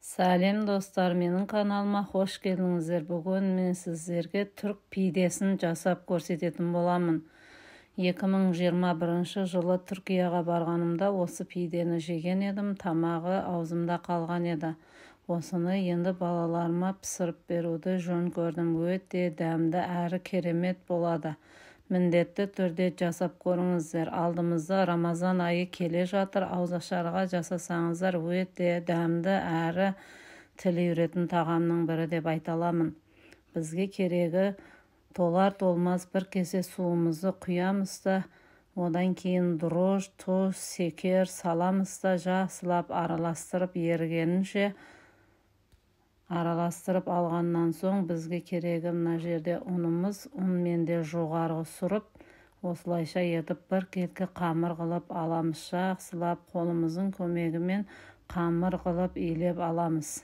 Сәлем достар, менің каналыма хош келдіңіздер. Бүгін мен сіздерге түрк пидесін жасап көрсететін боламын. 2021 жылы Түркияға барғанымда осы пидені жеген едім, тамағы аузымда қалған еді. Осыны енді балаларыма пісіріп беруді жөн көрдім. Өте дәмді әрі керемет болады. Міндетті түрде жасап көріңіздер. Алдымызда Рамазан айы келе жатыр. Ауызашарға жасасаңыздар өте дәмді әрі тіл үйретін тағамның бірі деп айта аламын. Бізге керегі толар толмас бір кесе суымызды құямыз да, одан кейін дрож, тұз, секер саламыз да, жақсылап араластырып ерігенінше араластырып алғаннан соң бізге керегі мына жерде ұнымыз, ұнмен де жоғарғы сұрып, осылайша етіп бір келкі қамыр қылып аламыз. Жақсылап қолымыздың көмегімен қамыр қылып илеп аламыз.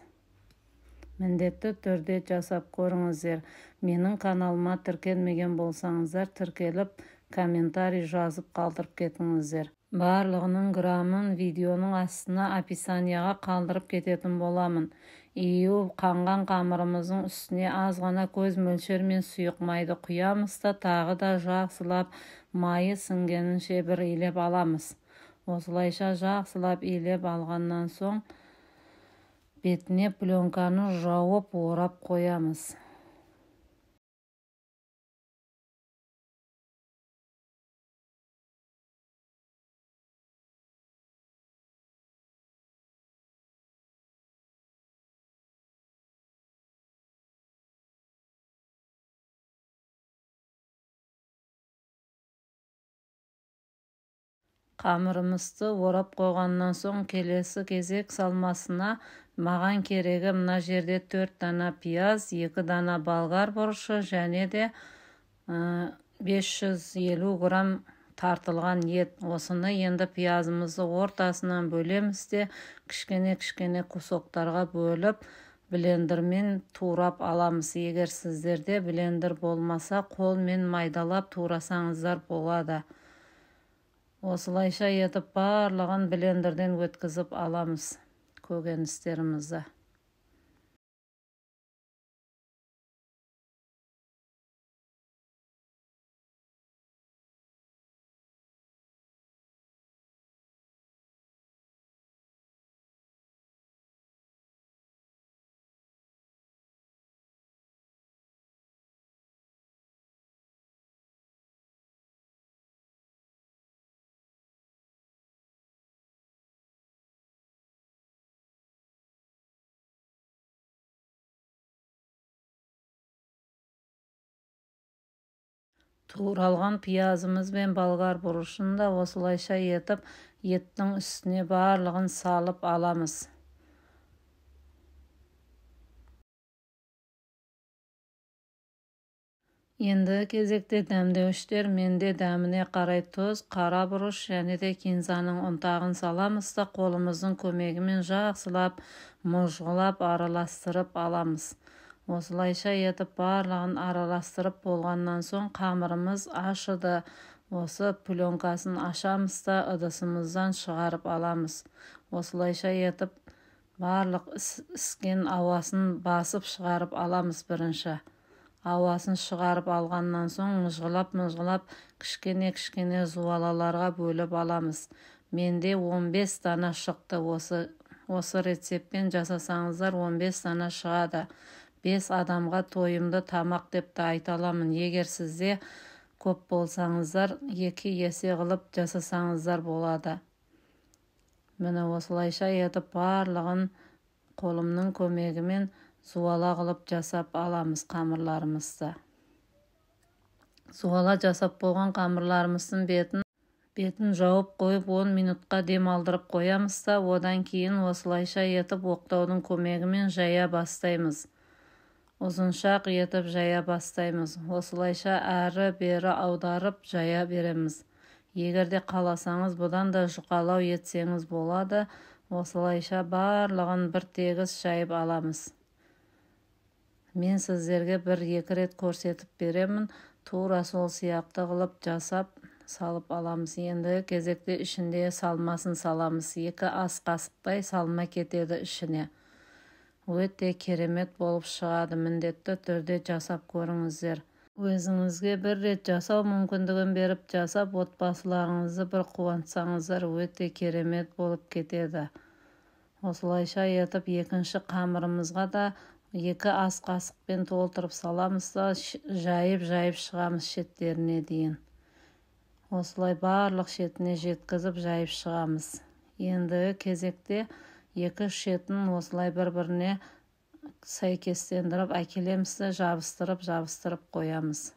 Міндетті түрде жасап көріңіздер. Менің каналыма тіркелмеген болсаңыздар, тіркеліп, комментарий жазып қалдырып кетіңіздер. Барлығының грамын видеоның астына описанияға қалдырып кететін боламын. Иу қанған қамырымыздың үстіне аз ғана көз мөлшермен сұйық майды құямыз да, тағы да жақсылап майы сіңгенінше бір илеп аламыз. Осылайша жақсылап илеп алғаннан соң бетіне пленканы жауып орап қоямыз. Қамырымызды орап қойғаннан соң келесі кезек салмасына маған керегі мына жерде 4 дана пияз, 2 дана болгар бұрышы және де 550 грамм тартылған ет. Осыны енді пиязымызды ортасынан бөлеміз де, кішкене кусоктарға бөліп, блендермен турап аламыз. Егер сіздерде блендер болмаса, қолмен майдалап турасаңыздар болады. Осылайша етіп барлығын блендерден өткізіп аламыз көкөністерімізді. Туралған пиязымыз бен болгар бұрышын да осылайша етіп, еттің үстіне барлығын салып аламыз. Енді кезекте дәмдеуіштер, менде дәміне қарай тұз, қара бұрыш және де кинзаның ұнтағын саламыз да, қолымыздың көмегімен жақсылап, мұжғылап араластырып аламыз. Осылайша етіп барлығын араластырып болғаннан соң қамырымыз ашыды. Осы пленкасын ашамыз да ыдысымыздан шығарып аламыз. Осылайша етіп барлық іскен ауасын басып шығарып аламыз бірінші. Ауасын шығарып алғаннан соң мұжғылап кішкене зуалаларға бөліп аламыз. Менде 15 дана шықты. Осы рецептпен жасасаңыздар 15 дана шығады. 5 адамға тойымды тамақ деп те айта аламын. Егер сізде көп болсаңыздар, 2 есе қылып жасасаңыздар болады. Міне осылайша етіп барлығын қолымның көмегімен зуала қылып жасап аламыз қамырларымызды. Зуала жасап болған қамырларымыздың бетін жауып қойып 10 минутқа демалдырып қоямыз да, одан кейін осылайша етіп оқтаудың көмегімен жая бастаймыз. Ұзыншақ етіп жая бастаймыз. Осылайша әрі бері аударып жая береміз. Егер де қаласаңыз, бұдан да жұқалау етсеңіз болады. Осылайша барлығын бір тегіс жайып аламыз. Мен сіздерге 1-2 рет көрсетіп беремін. Тура сол сияқты қылып жасап салып аламыз. Енді кезекте ішінде салмасын саламыз. 2 ас қасықтай салма кетеді ішіне. Өте керемет болып шығады. Міндетті түрде жасап көріңіздер. Өзіңізге бір рет жасау мүмкіндігін беріп, жасап отбасыларыңызды бір қуантсаңыздар, өте керемет болып кетеді. Осылайша етіп екінші қамырымызға да 2 ас қасықпен толтырып саламыз да жайып шығамыз шеттеріне дейін. Осылай барлық шетіне жеткізіп жайып шығамыз. Ендігі кезекте 2 шетін осылай бір-біріне сәйкестендіріп әкелеміз де жабыстырып қоямыз.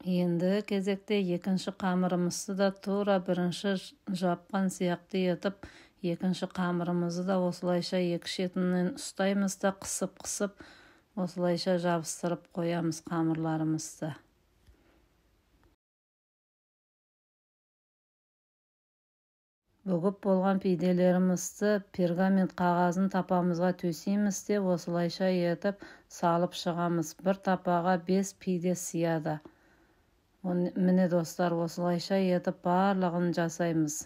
Енді кезекте екінші қамырымызды да тура бірінші жапқан сияқты етіп, екінші қамырымызды да осылайша 2 шетінен ұстаймыз да қысып, осылайша жабыстырып қоямыз қамырларымызды. Бүгіп болған пиделерімізді пергамент қағазын тапамызға төсейміз де осылайша етіп салып шығамыз. Бір тапаға 5 пиде сияды. Міне достар, осылайша етіп барлығын жасаймыз.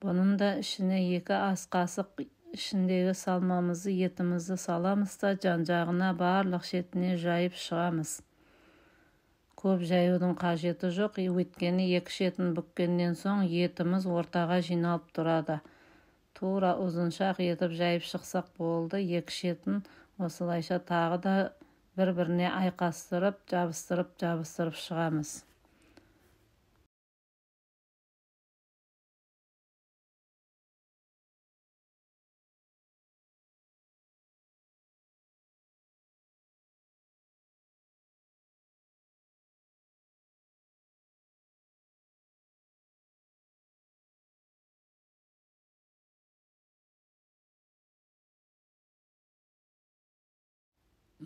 Бұның да ішіне 2 ас қасық ішіндегі салмамызды, етімізді саламыз да жан-жағына барлық шетіне жайып шығамыз. Көп жаюдың қажеті жоқ, өйткені 2 шетін бүккеннен соң етіміз ортаға жиналып тұрады. Тура ұзыншақ етіп жайып шықсақ болды. 2 шетін осылайша тағы да бір-біріне айқастырып, жабыстырып шығамыз.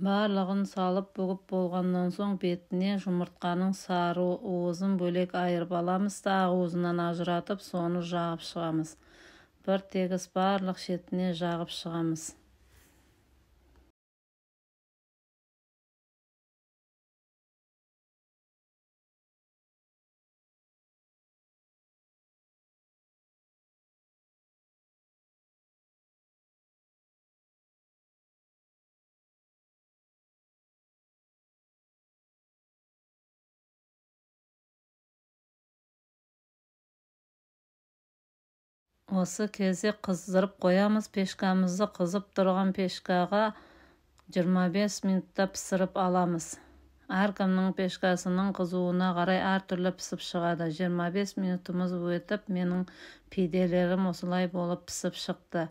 Барлығын салып бүгіп болғаннан соң бетіне жұмыртқаның сары уызын бөлек айырып аламыз да ақ уызынан ажыратып, соны жағып шығамыз. Бір тегіс барлық шетіне жағып шығамыз. Осы кезде қыздырып қоямыз. Пешкамызды қызып тұрған пешкаға 25 минутта пісіріп аламыз. Әркімнің пешкасының қызуына қарай әртүрлі пісіп шығады. 25 минутымыз өтіп, менің пиделерім осылай болып пісіп шықты.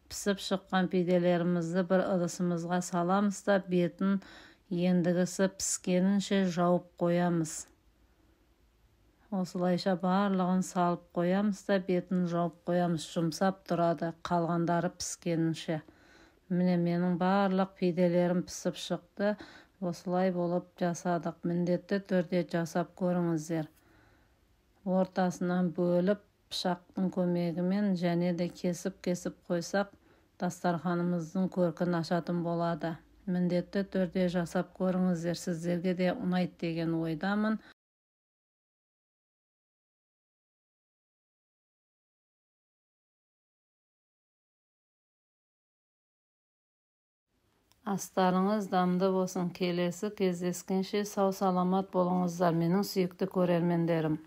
Пісіп шыққан пиделерімізді бір ыдысымызға саламыз да бетін ендігісі піскенінше жауып қоямыз. Осылайша барлығын салып қоямыз да бетін жауып қоямыз. Жұмсап тұрады, қалғандары піскенінше. Міне менің барлық пиделерім пісіп шықты. Осылай болып жасадық. Міндетті түрде жасап көріңіздер. Ортасынан бөліп пышақтың көмегімен және де кесіп қойсақ, дастарханымыздың көркін ашатын болады. Міндетті түрде жасап көріңіздер. Сіздерге де ұнайды деген ойдамын. Астарыңыз дамды болсын. Келесі кездескенше сау саламат болыңыздар, менің сүйікті көрермендерім.